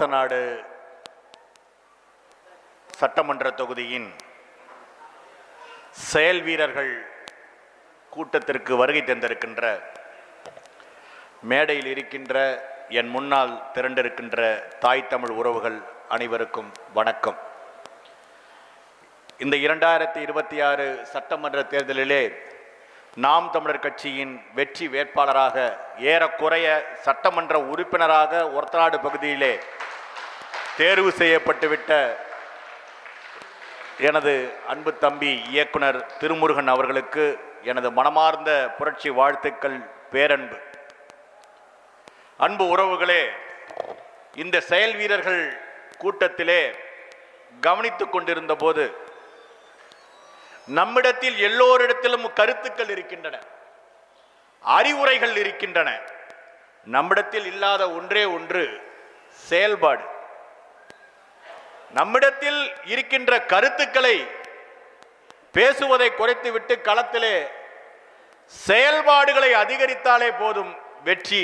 குட்டநாடு சட்டமன்ற தொகுதியின் செயல் வீரர்கள் கூட்டத்திற்கு வருகை தந்திருக்கின்ற மேடையில் இருக்கின்ற என் முன்னால் திரண்டிருக்கின்ற தாய் தமிழ் உறவுகள் அனைவருக்கும் வணக்கம். இந்த 2026 சட்டமன்ற தேர்தலிலே நாம் தமிழர் கட்சியின் வெற்றி வேட்பாளராக ஏறக்குறைய சட்டமன்ற உறுப்பினராக ஒரத்தநாடு பகுதியிலே தேர்வு செய்யப்பட்டுவிட்ட எனது அன்பு தம்பி இயக்குனர் திருமுருகன் அவர்களுக்கு எனது மனமார்ந்த புரட்சி வாழ்த்துக்கள், பேரன்பு. அன்பு உறவுகளே, இந்த செயல் வீரர்கள் கூட்டத்திலே கவனித்துக் கொண்டிருந்த போது நம்மிடத்தில் எல்லோரிடத்திலும் கருத்துக்கள் இருக்கின்றன, அறிவுரைகள் இருக்கின்றன. நம்மிடத்தில் இல்லாத ஒன்றே ஒன்று செயல்பாடு. நம்மிடத்தில் இருக்கின்ற கருத்துக்களை பேசுவதை குறைத்துவிட்டு களத்திலே செயல்பாடுகளை அதிகரித்தாலே போதும், வெற்றி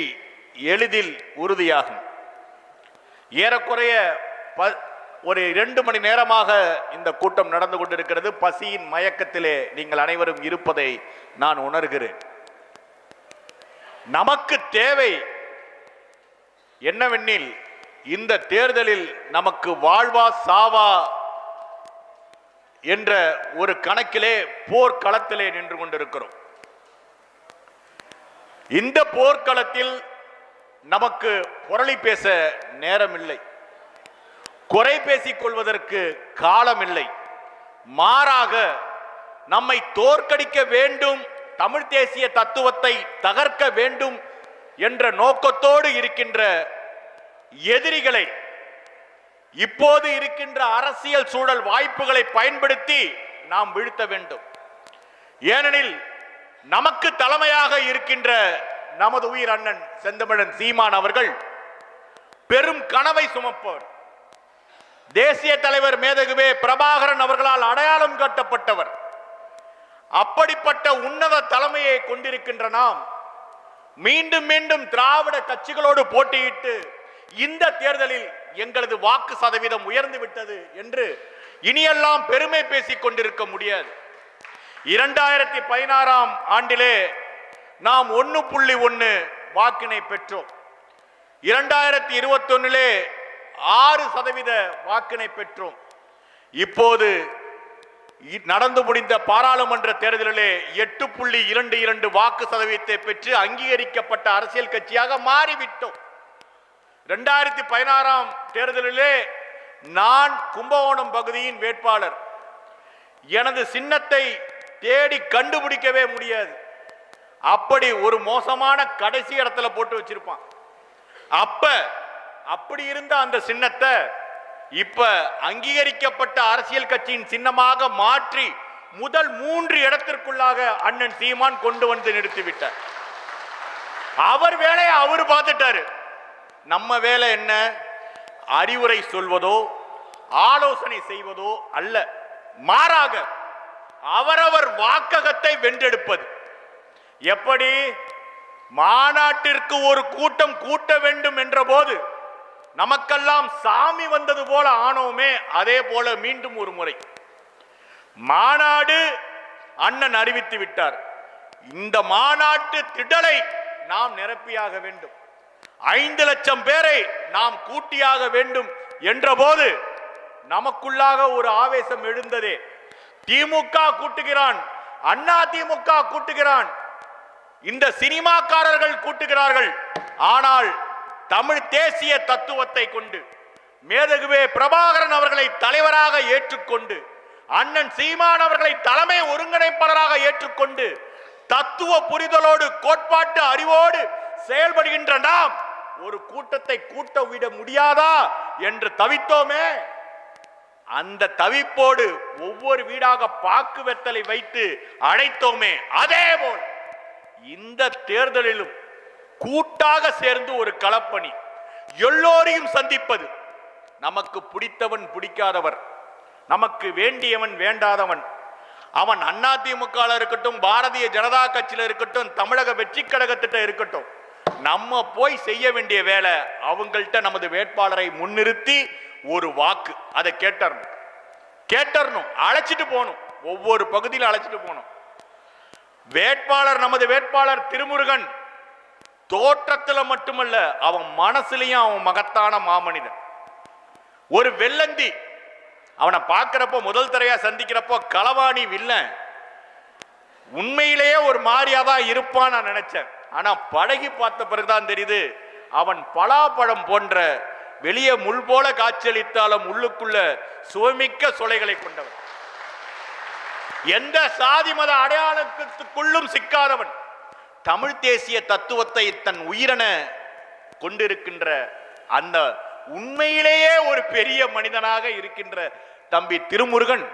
எளிதில் உறுதியாகும். ஏறக்குறைய ஒரு 2 மணி நேரமாக இந்த கூட்டம் நடந்து கொண்டிருக்கிறது. பசியின் மயக்கத்திலே நீங்கள் அனைவரும் இருப்பதை நான் உணர்கிறேன். நமக்கு தேவை என்னவெனில், இந்த தேர்தலில் நமக்கு வாழ்வா சாவா என்ற ஒரு கணக்கிலே போர்க்களத்திலே நின்று கொண்டிருக்கிறோம். இந்த போர்க்களத்தில் நமக்கு புரளி பேச நேரமில்லை, குறை பேசிக் கொள்வதற்கு காலமில்லை. மாறாக நம்மை தோற்கடிக்க வேண்டும், தமிழ் தேசிய தத்துவத்தை தகர்க்க வேண்டும் என்ற நோக்கத்தோடு இருக்கின்ற எதிரிகளை, இப்போது இருக்கின்ற அரசியல் சூழல் வாய்ப்புகளை பயன்படுத்தி நாம் வீழ்த்த வேண்டும். ஏனெனில் நமக்கு தலைமையாக இருக்கின்ற நமது உயிர் அண்ணன் செந்தமிழன் சீமான் அவர்கள் பெரும் கனவை சுமப்பவர். தேசிய தலைவர் மேதகுவே பிரபாகரன் அவர்களால் அடையாளம் காட்டப்பட்டவர். அப்படிப்பட்ட உன்னத தலைமையை கொண்டிருக்கின்ற நாம் மீண்டும் மீண்டும் திராவிட கட்சிகளோடு போட்டியிட்டு இந்த தேர்தலில் எங்களது வாக்கு சதவீதம் உயர்ந்து விட்டது என்று இனியெல்லாம் பெருமை பேசிக் கொண்டிருக்க முடியாது. 2016ஆம் ஆண்டிலே நாம் 1.1 வாக்கினை பெற்றோம். 2021 6% வாக்கினை பெற்றோம். இப்போது நடந்து முடிந்த பாராளுமன்ற தேர்தலிலே 8.22 வாக்கு சதவீதத்தை பெற்று அங்கீகரிக்கப்பட்ட அரசியல் கட்சியாக மாறிவிட்டோம். 2016ஆம் தேர்தலிலே நான் கும்பகோணம் பகுதியின் வேட்பாளர். எனது சின்னத்தை தேடி கண்டுபிடிக்கவே முடியாது. அப்படி ஒரு மோசமான கடைசி இடத்துல போட்டு வச்சிருப்பான். அப்படி இருந்த அந்த சின்னத்தை இப்ப அங்கீகரிக்கப்பட்ட அரசியல் கட்சியின் சின்னமாக மாற்றி முதல் 3 இடத்திற்குள்ளாக அண்ணன் சீமான் கொண்டு வந்து நிறுத்திவிட்டார். அவர் வேலையை அவர் பார்த்துட்டாரு. நம்ம வேலை என்ன? அறிவுரை சொல்வதோ ஆலோசனை செய்வதோ அல்ல, மாறாக அவரவர் வாக்ககத்தை வென்றெடுப்பது. எப்படி? மாநாட்டிற்கு ஒரு கூட்டம் கூட்ட வேண்டும் என்ற போது நமக்கெல்லாம் சாமி வந்தது போல ஆனோமே, அதே போல மீண்டும் ஒரு முறை மாநாடு அண்ணன் அறிவித்து விட்டார். இந்த மாநாட்டு திடலை நாம் நிரப்பியாக வேண்டும், 5 லட்சம் பேரை நாம் கூட்டியாக வேண்டும் என்ற போது நமக்குள்ளாக ஒரு ஆவேசம் எழுந்ததே. திமுக கூட்டுகிறான், அண்ணா திமுக கூட்டுகிறான், இந்த சினிமாக்காரர்கள் கூட்டுகிறார்கள். ஆனால் தமிழ் தேசிய தத்துவத்தை கொண்டு மேதகுவே பிரபாகரன் அவர்களை தலைவராக ஏற்றுக்கொண்டு, அண்ணன் சீமான் அவர்களை தலைமை ஒருங்கிணைப்பாளராக ஏற்றுக்கொண்டு, தத்துவ புரிதலோடு கோட்பாட்டு அறிவோடு செயல்படுகின்ற நாம் ஒரு கூட்டத்தை கூட்ட விட முடியாதா என்று தவித்தோமே. அந்த தவிப்போடு ஒவ்வொரு வீடாக பாக்கு வெத்தலை வைத்து அழைத்தோமே, அதே போல் இந்த தேர்தலிலும் கூட்டாக சேர்ந்து ஒரு களப்பணி, எல்லோரையும் சந்திப்பது. நமக்கு பிடித்தவன் பிடிக்காதவர், நமக்கு வேண்டியவன் வேண்டாதவன், அவன் அதிமுக இருக்கட்டும், பாரதிய ஜனதா கட்சியில் இருக்கட்டும், தமிழக வெற்றி கழகத்திட்ட இருக்கட்டும், நம்ம போய் செய்ய வேண்டிய வேலை அவங்கள்ட்ட நமது வேட்பாளரை முன்னிறுத்தி ஒரு வாக்கு அதை கேட்டறணும், அழைச்சிட்டு போகணும், ஒவ்வொரு பகுதியில் அழைச்சிட்டு போகணும். வேட்பாளர் நமது வேட்பாளர் திருமுருகன் தோற்றத்துல மட்டுமல்ல, அவன் மனசுலயும் அவன் மகத்தான மாமனிதன். ஒரு வெள்ளந்தி, அவனை பார்க்கிறப்போ முதல் தரையா சந்திக்கிறப்போ களவாணி வில்லன், உண்மையிலேயே ஒரு மாதிரியாதான் இருப்பான் நான் நினைச்சேன். ஆனா பழகி பார்த்த பிறகுதான் தெரியுது அவன் பலாப்பழம் போன்ற வெளியே முள் போல காட்சியளித்தாலும் உள்ளுக்குள்ள சுவமிக்க சொலைகளை கொண்டவன், எந்த சாதி மத அடையாளத்துக்குள்ளும் சிக்காதவன், தமிழ் தேசிய தத்துவத்தை தன் உயிரென கொண்டிருக்கின்ற அந்த உண்மையிலேயே ஒரு பெரிய மனிதனாக இருக்கின்ற தம்பி திருமுருகன்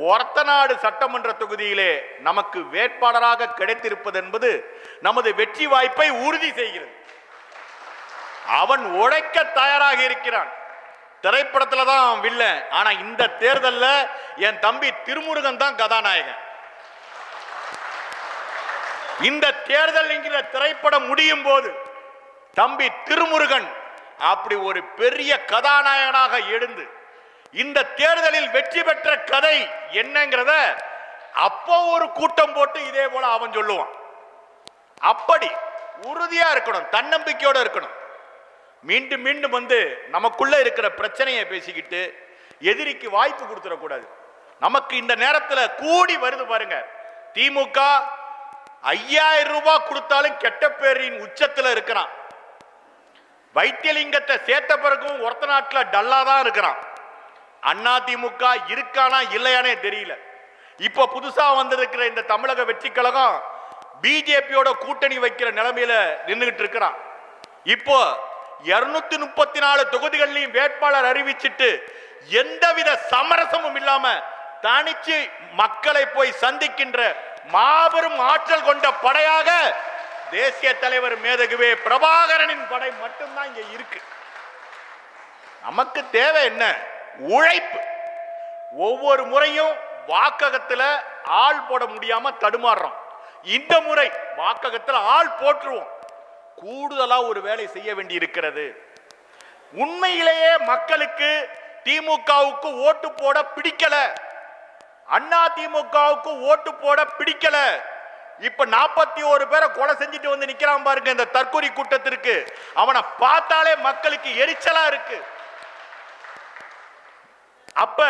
ஒரத்தநாடு சட்டமன்ற தொகுதியிலே நமக்கு வேட்பாளராக கிடைத்திருப்பது என்பது நமது வெற்றி வாய்ப்பை உறுதி செய்கிறது. அவன் உழைக்க தயாராக இருக்கிறான். திரைப்படத்துல தான் வில்லன், ஆனா இந்த தேர்தல்ல என் தம்பி திருமுருகன் தான் கதாநாயகன். இந்த தேர்தல் என்கிற திரைப்படம் முடியும் போது தம்பி திருமுருகன் அப்படி ஒரு பெரிய கதாநாயகனாக எழுந்து இந்த தேர்தலில் வெற்றி பெற்ற கதை என்னங்கிறத அப்போ ஒரு கூட்டம் போட்டு இதே போல அவன் சொல்லுவான். அப்படி உறுதியா இருக்கணும், தன்னம்பிக்கையோட இருக்கணும். மீண்டும் மீண்டும் வந்து நமக்குள்ள இருக்கிற பிரச்சனையை பேசிக்கிட்டு எதிரிக்கு வாய்ப்பு கொடுத்துடக்கூடாது. நமக்கு இந்த நேரத்தில் கூடி வருது பாருங்க, திமுக 5000 ரூபாய் கொடுத்தாலும் கெட்ட பேரின் உச்சத்தில் இருக்கிறான். வைத்தியலிங்கத்தை சேர்த்த பிறகும் ஒருத்த நாட்டில் டல்லா தான் இருக்கிறான். அண்ணா திமுக இருக்கானா இல்லையானே தெரியல. இப்ப புதுசா வந்திருக்கிற இந்த தமிழக வெற்றி கழகம் பிஜேபியோட கூட்டணி வைக்கிற நிலைமையில நின்றுகிட்டு இருக்கிறான். இப்போ 234 தொகுதிகளிலும் வேட்பாளர் அறிவிச்சிட்டு எந்தவித சமரசமும் இல்லாம தனிச்சு மக்களை போய் சந்திக்கின்ற மாபெரும் ஆற்றல் கொண்ட படையாக தேசிய தலைவர் மேதகுவே பிரபாகரனின் படை மட்டும்தான் இங்க இருக்கு. நமக்கு தேவை என்ன? உழைப்பு. ஒவ்வொரு முறையும் வாக்ககத்துல ஆள் போட முடியாம தடுமாறுறோம். இந்த முறை வாக்ககத்துல ஆள் போட்டுருவோம். கூடுதலா ஒரு வேலை செய்ய வேண்டி இருக்கிறது. உண்மையிலேயே மக்களுக்கு திமுகவுக்கு ஓட்டு போட பிடிக்கல, அண்ணா திமுகவுக்கு ஓட்டு போட பிடிக்கல. இப்ப 41 பேரை கொலை செஞ்சுட்டு வந்து நிக்கிறான் பாருங்க இந்த தற்கொலை கூட்டத்திற்கு. அவனை பார்த்தாலே மக்களுக்கு எரிச்சலா இருக்கு. அப்ப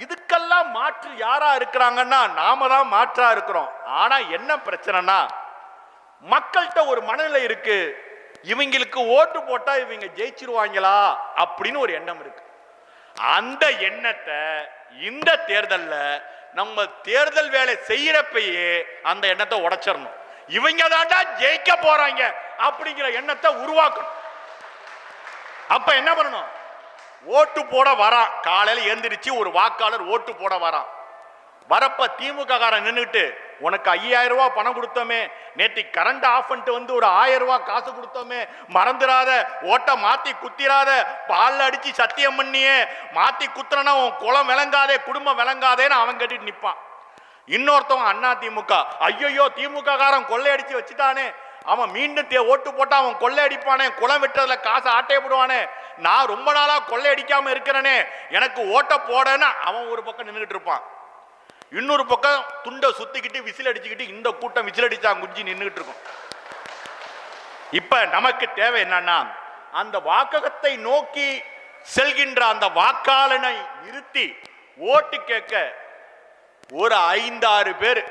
இதுக்கெல்லாம் மாற்று யாரா இருக்கிறாங்கன்னா நாம தான் மாற்றா இருக்கிறோம். ஆனா என்ன பிரச்சனைனா மக்கள்கிட்ட ஒரு மனநிலை இருக்கு, இவங்களுக்கு ஓட்டு போட்டா இவங்க ஜெயிச்சிருவாங்களா அப்படின்னு ஒரு எண்ணம் இருக்கு. அந்த எண்ணத்தை இந்த தேர்தல்ல நம்ம தேர்தல் வேலை செய்யறப்பயே அந்த எண்ணத்தை உடைச்சிடணும். இவங்க தாண்டா ஜெயிக்க போறாங்க அப்படிங்கிற எண்ணத்தை உருவாக்கணும். அப்ப என்ன பண்ணணும்? ஓட்டு போட வரான், காலையில எந்திரிச்சு ஒரு வாக்காளர் ஓட்டு போட வரான். வரப்ப திமுக காரன் நின்றுட்டு உனக்கு 5000 ரூபாய் பணம் கொடுத்தோமே, நேற்று கரண்ட் ஆஃப் பண்ணிட்டு வந்து ஒரு 1000 ரூபாய் காசு கொடுத்தோமே, மறந்துடாத, ஓட்ட மாத்தி குத்திராத, பால் அடிச்சு சத்தியம் பண்ணியே, மாத்தி குத்துறனா உன் குளம் விளங்காதே, குடும்பம் விளங்காதேன்னு அவன் கட்டிட்டு நிற்பான். இன்னொருத்தவன் அண்ணா திமுக, ஐயோ திமுக காரன் கொள்ளையடிச்சு வச்சுட்டானே, அவன் மீண்டும் ஓட்டு போட்டா அவன் கொள்ளையடிப்பானே, குளம் விட்டதுல காசை ஆட்டைய போடுவானே, நான் ரொம்ப நாளா கொள்ளையடிக்காம இருக்கிறனே, எனக்கு ஓட்ட போடன்னு அவன் ஒரு பக்கம் நின்றுட்டு இருப்பான். இன்னொரு பக்கம் துண்டை சுத்திக்கிட்டு விசில் அடிச்சுக்கிட்டு இந்த கூட்டம் விசில் அடிச்சா குஞ்சி நின்றுட்டு இருக்கும். இப்ப நமக்கு தேவை என்னன்னா அந்த வாக்ககத்தை நோக்கி செல்கின்ற அந்த வாக்காளனை நிறுத்தி ஓட்டு கேட்க ஒரு 5-6 பேர்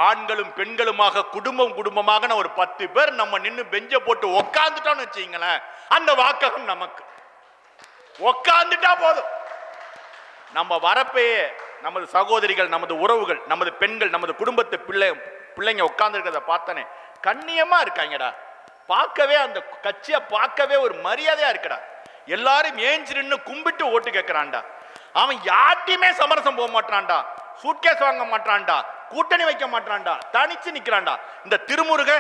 ஆண்களும் பெண்களுமாக குடும்பமாக ஒரு 10 பேர் நம்ம நின்று பெஞ்ச போட்டு உக்காந்துட்டோம்னு வச்சுங்களேன், அந்த வாக்ககம் நமக்கு உக்காந்துட்டா போதும். நம்ம வரப்பையே நமது சகோதரிகள், நமது உறவுகள், நமது பெண்கள், நமது குடும்பத்து பிள்ளைங்க உட்கார்ந்து இருக்கிறத பார்த்தனே கண்ணியமா இருக்காங்கடா. பார்க்கவே அந்த கட்சியை பார்க்கவே ஒரு மரியாதையா இருக்கடா. எல்லாரும் ஏஞ்சி நின்று கும்பிட்டு ஓட்டு கேட்கிறான்டா. அவன் யார்ட்டையுமே சமரசம் போக மாட்டான்டா, சூட்கேஸ் வாங்க மாட்டான்டா, கூட்டணி வைக்க மாட்டான்டா, தனிச்சு நிக்கிறான்டா. இந்த திருமுருக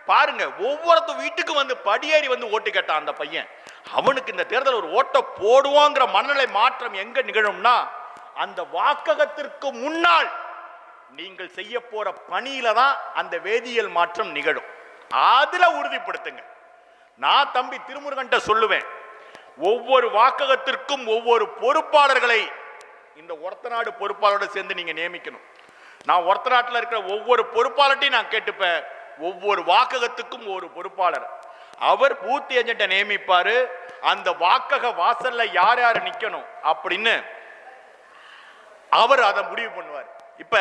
பாருங்க, ஒவ்வொருத்த வீட்டுக்கு வந்து படியேறி வந்து ஓட்டு கேட்டான் அந்த பையன். அவனுக்கு இந்த தேர்தல் ஒரு ஓட்ட போடுவோங்கிற மனநிலை மாற்றம் எங்க நிகழும்னா அந்த வாக்ககத்திற்கு முன்னால் நீங்கள் செய்ய போற பணியில தான் அந்த வேதியியல் மாற்றம் நிகழும். அதுல உறுதிப்படுத்துங்க. நான் தம்பி திருமுருகன்ட்ட சொல்லுவேன், ஒவ்வொரு வாக்ககத்திற்கும் ஒவ்வொரு பொறுப்பாளர்களை இந்த ஒரத்தநாடு பொறுப்பாளரோட சேர்ந்து நீங்க நியமிக்கணும். நான் ஒரத்தநாட்டில் இருக்கிற ஒவ்வொரு பொறுப்பாளர்ட்டையும் நான் கேட்டுப்பேன், ஒவ்வொரு வாக்ககத்துக்கும் ஒரு பொறுப்பாளர், அவர் பூத் ஏஜென்ட்டை நியமிப்பாரு. அந்த வாக்கக வாசல்ல யார் யார் நிக்கணும் அப்படின்னு அவர் அதை முடிவு பண்ணுவார். இப்ப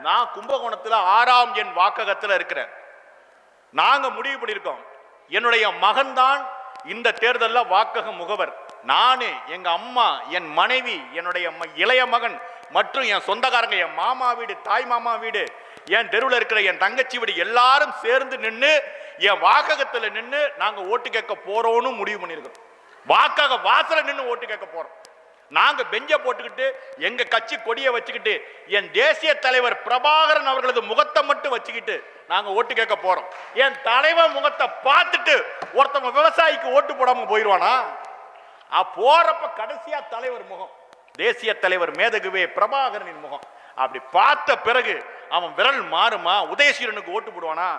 நான் கும்பகோணத்துல 6ஆம் எண் வாக்ககத்துல இருக்கிறேன். நாங்க முடிவு பண்ணியிருக்கோம், என்னுடைய மகன் தான் இந்த தேர்தலில் வாக்கக முகவர். நானு, எங்க அம்மா, என் மனைவி, என்னுடைய இளைய மகன் மற்றும் என் சொந்தக்காரங்க, என் மாமா வீடு, தாய் மாமா வீடு, என் தெருவில் இருக்கிற என் தங்கச்சி வீடு எல்லாரும் சேர்ந்து நின்று என் வாக்ககத்துல நின்று நாங்க ஓட்டு கேட்க போறோம்னு முடிவு பண்ணியிருக்கோம். வாக்கக வாசல நின்று ஓட்டு கேட்க போறோம். நாங்க பெஞ்ச போட்டுக்கிட்டு எங்க கட்சி கொடியை வச்சுக்கிட்டு என் தேசிய தலைவர் பிரபாகரன் அவர்களது முகத்தை மட்டும் வச்சுக்கிட்டு நாங்க ஓட்டு கேட்க போறோம். என் தலைவர் முகத்தை பார்த்துட்டு ஒருத்தவங்க விவசாயிக்கு ஓட்டு போடாம போயிடுவானா? போறப்ப கடைசியா தலைவர் முகம், தேசிய தலைவர் மேதகுவே பிரபாகரனின் முகம் அப்படி பார்த்த பிறகு அவன் விரல் மாறுமா? உதயசூரியனுக்கு ஓட்டு போடுவானா?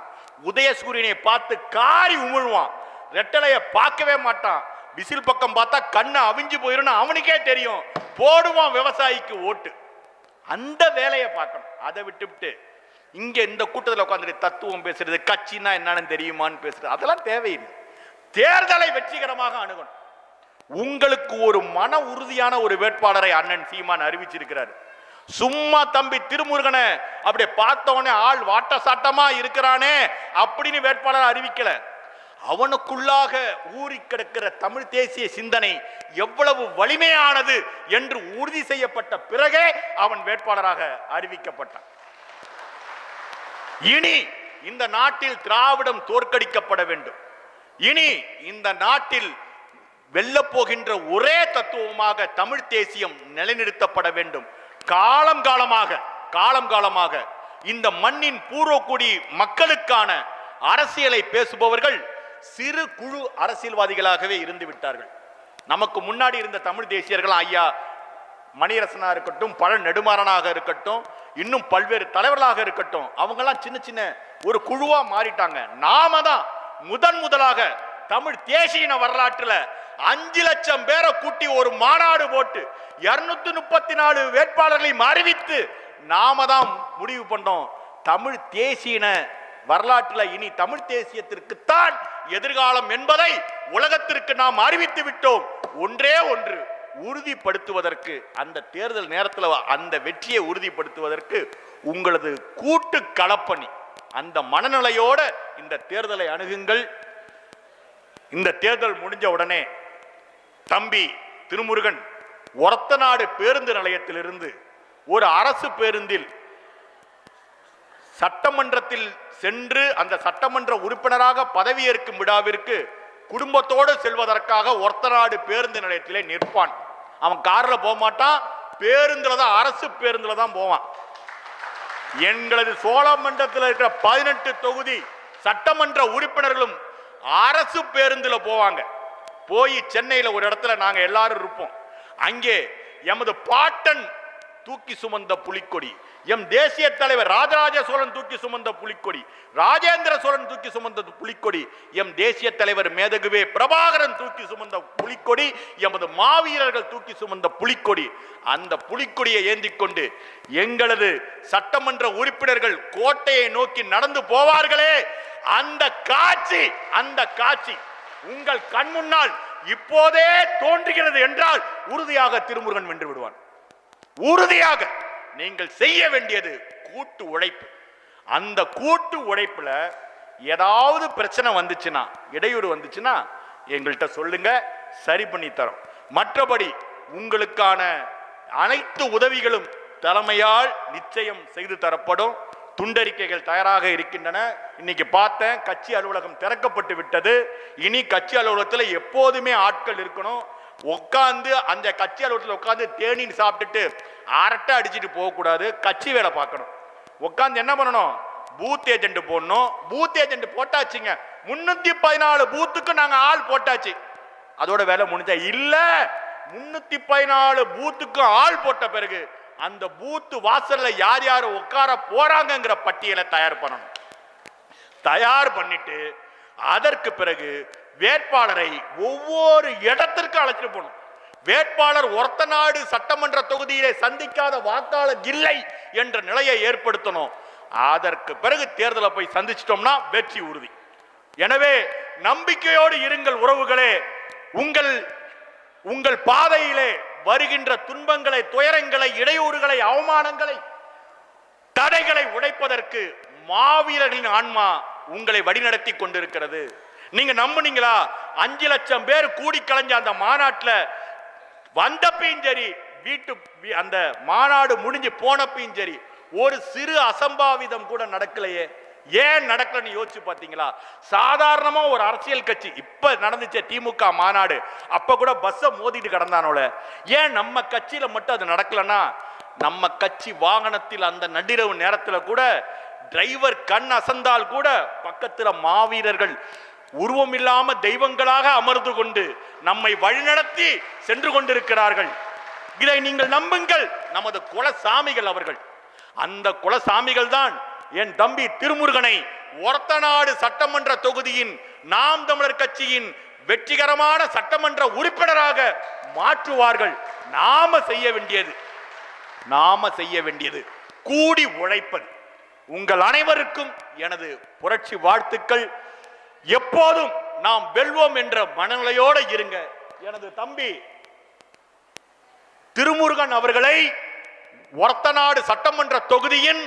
உதயசூரியனை பார்த்து காரி உமிழ்வான். ரெட்டலைய பார்க்கவே மாட்டான். விசில் பக்கம் பார்த்தா கண்ணு அவிஞ்சு போயிரும் அவனுக்கே தெரியும். போடுவான் விவசாயிக்கு ஓட்டு. அந்த வேலையை பார்க்கணும். அதை விட்டுவிட்டு இங்க இந்த கூட்டத்தில் உட்காந்துட்டு தத்துவம் பேசுறது, கட்சின்னா என்னன்னு தெரியுமான்னு பேசுறது, அதெல்லாம் தேவையில்லை. தேர்தலை வெற்றிகரமாக அணுகணும். உங்களுக்கு ஒரு மன உறுதியான ஒரு வேட்பாளரை அண்ணன் சீமான் அறிவிச்சிருக்கிறார். சும்மா தம்பி திருமுருகனை அப்படியே பார்த்தவனே ஆள் வாட்ட சாட்டமா இருக்கிறானே அப்படின்னு வேட்பாளர் அறிவிக்கல. அவனுக்குள்ளாக ஊறி கிடக்கிற தமிழ் தேசிய சிந்தனை எவ்வளவு வலிமையானது என்று உறுதி செய்யப்பட்ட பிறகே அவன் வேட்பாளராக அறிவிக்கப்பட்டான். இனி இந்த நாட்டில் திராவிடம் தோற்கடிக்கப்பட வேண்டும். இனி இந்த நாட்டில் வெல்லப்போகின்ற ஒரே தத்துவமாக தமிழ் தேசியம் நிலைநிறுத்தப்பட வேண்டும். காலம் காலமாக இந்த மண்ணின் பூர்வக்குடி மக்களுக்கான அரசியலை பேசுபவர்கள் சிறு குழு அரசியல்வாதிகளாகவே இருந்து விட்டார்கள். நமக்கு முன்னாடி இருந்த தமிழ் தேசியர்கள் ஐயா மணியரசனா இருக்கட்டும், பழ நெடுமாறனாக இருக்கட்டும், இன்னும் பல்வேறு தலைவர்களாக இருக்கட்டும், அவங்கெல்லாம் சின்ன சின்ன ஒரு குழுவா மாறிட்டாங்க. நாம தான் முதலாக தமிழ் தேசிய வரலாற்றுல 5 லட்சம் பேரை கூட்டி ஒரு மாநாடு போட்டு 234 வேட்பாளர்களை அறிவித்து நாம தான் முடிவு பண்ணோம், தமிழ் தேசிய வரலாற்றில் இனி தமிழ் தேசியத்திற்குத்தான் எதிர்காலம் என்பதை உலகத்திற்கு நாம் அறிவித்து விட்டோம். ஒன்றே ஒன்று உறுதிப்படுத்துவதற்கு, அந்த தேர்தல் நேரத்தில் அந்த வெற்றியை உறுதிப்படுத்துவதற்கு உங்களது கூட்டு களப்பணி, அந்த மனநிலையோட இந்த தேர்தலை அணுகுங்கள். இந்த தேர்தல் முடிஞ்ச உடனே தம்பி திருமுருகன் ஒரத்தநாடு பேருந்து நிலையத்திலிருந்து ஒரு அரசு பேருந்தில் சட்டமன்றத்தில் சென்று அந்த சட்டமன்ற உறுப்பினராக பதவியேற்கும் விழாவிற்கு குடும்பத்தோடு செல்வதற்காக ஒரத்தநாடு பேருந்து நிலையத்திலே நிற்பான். அவன் கார்ல போக மாட்டான், பேருந்துல தான், அரசு பேருந்துல தான் போவான். எங்களது சோழமண்டலத்தில் இருக்கிற 18 தொகுதி சட்டமன்ற உறுப்பினர்களும் அரசு பேருந்துல போவாங்க. போய் சென்னையில ஒரு இடத்துல நாங்க எல்லாரும் இருப்போம். அங்கே எமது பாட்டன் தூக்கி சுமந்த புலிக்கொடி, எம் தேசிய தலைவர் ராஜராஜ சோழன் தூக்கி சுமந்த புலிக்கொடி, ராஜேந்திர சோழன் தூக்கி சுமந்த புலிக்கொடி, எம் தேசிய தலைவர் மேதகுவே பிரபாகரன் தூக்கி சுமந்த புலிக்கொடி, எமது மாவீரர்கள் தூக்கி சுமந்த புலிக்கொடி, அந்த புலிக்கொடியை ஏந்தி கொண்டு எங்களது சட்டமன்ற உறுப்பினர்கள் கோட்டையை நோக்கி நடந்து போவார்களே, அந்த காட்சி உங்கள் கண் முன்னால் இப்போதே தோன்றுகிறது என்றால் உறுதியாக திருமுருகன் வென்று விடுவான். உறுதியாக. நீங்கள் செய்ய வேண்டியது கூட்டு உழைப்பு. அந்த கூட்டு உழைப்புல ஏதாவது பிரச்சனை வந்துச்சுன்னா, இடையூறு வந்துச்சுன்னா எங்கள்கிட்ட சொல்லுங்க, சரி பண்ணி தரோம். மற்றபடி உங்களுக்கான அனைத்து உதவிகளும் தலைமையால் நிச்சயம் செய்து தரப்படும். துண்டறிக்கைகள் தயாராக இருக்கின்றன. இன்னைக்கு பார்த்தேன், கட்சி அலுவலகம் திறக்கப்பட்டு விட்டது. இனி கட்சி அலுவலகத்தில் எப்போதுமே ஆட்கள் இருக்கணும். உட்காந்து அந்த கட்சி அலுவலகத்தில் உட்காந்து தேநீர் சாப்பிட்டுட்டு அரட்டை அடிச்சுட்டு போகக்கூடாது. கட்சி வேலை பார்க்கணும். உட்காந்து என்ன பண்ணணும்? பூத் ஏஜென்ட் போடணும். பூத் ஏஜென்ட் போட்டாச்சுங்க, 314 பூத்துக்கு நாங்க ஆள் போட்டாச்சு, அதோட வேலை முடிஞ்சா இல்ல. 314 பூத்துக்கு ஆள் போட்ட பிறகு அந்த பூத்து வாசல்ல யார் யார் உட்கார போறாங்கிற பட்டியலை தயார் பண்ணணும். தயார் பண்ணிட்டு அதற்கு பிறகு வேட்பாளரை ஒவ்வொரு இடத்திற்கு அழைச்சிட்டு போகணும். வேட்பாளர் ஒரத்தநாடு சட்டமன்ற தொகுதியிலே சந்திக்காத வாக்காளர் இல்லை என்ற நிலையை ஏற்படுத்தணும். அதற்கு பிறகு தேர்தலை போய் சந்திச்சிட்டோம்னா வெற்றி உறுதி. எனவே நம்பிக்கையோடு இருங்கள் உறவுகளே. உங்கள் பாதையிலே வருகின்ற துன்பங்களை, துயரங்களை, இடையூறுகளை, அவமானங்களை, தடைகளை உடைப்பதற்கு மாவீரர்களின் ஆன்மா உங்களை வழிநடத்தி கொண்டிருக்கிறது. நீங்க நம்புனீங்களா? 5 லட்சம் பேர் கூடி கலைஞ்ச அந்த மாநாட்டில் வந்தப்பையும் சரி, அந்த மாநாடு முடிஞ்சு போனப்பையும் சரி, ஒரு சிறு அசம்பாவிதம் கூட நடக்கலையே. ஏன் நடக்கலன்னு யோசிச்சு பார்த்தீங்களா? சாதாரணமா ஒரு அரசியல் கட்சி இப்ப நடந்துச்ச திமுக மாநாடு, அப்ப கூட பஸ்ஸை மோதிட்டு கிடந்தானோல, ஏன் நம்ம கட்சியில மட்டும் அது நடக்கலன்னா, நம்ம கட்சி வாகனத்தில் அந்த நள்ளிரவு நேரத்தில் கூட டிரைவர் கண் அசந்தால் கூட பக்கத்துல மாவீரர்கள் உருவம் இல்லாம தெய்வங்களாக அமர்ந்து கொண்டு நம்மை வழிநடத்தி சென்று கொண்டிருக்கிறார்கள். இதை நீங்கள் நம்புங்கள். நமது குலசாமிகள் அவர்கள். அந்த குலசாமிகள் தான் என் தம்பி திருமுருகனை ஒரத்தநாடு சட்டமன்ற தொகுதியின் நாம் தமிழர் கட்சியின் வெற்றிகரமான சட்டமன்ற உறுப்பினராக மாற்றுவார்கள். நாம செய்ய வேண்டியது கூடி உழைப்பது. உங்கள் அனைவருக்கும் எனது புரட்சி வாழ்த்துக்கள். எப்போதும் நாம் வெல்வோம் என்ற மனநிலையோடு இருங்க. எனது தம்பி திருமுருகன் அவர்களை ஒரத்தநாடு சட்டமன்ற தொகுதியின்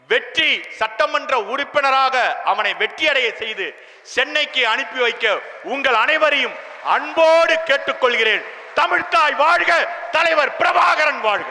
வெற்றி சட்டமன்ற உறுப்பினராக அவனை வெற்றியடைய செய்து சென்னைக்கு அனுப்பி வைக்க உங்கள் அனைவரையும் அன்போடு கேட்டுக்கொள்கிறேன். தமிழ்த்தாய் வாழ்க, தலைவர் பிரபாகரன் வாழ்க.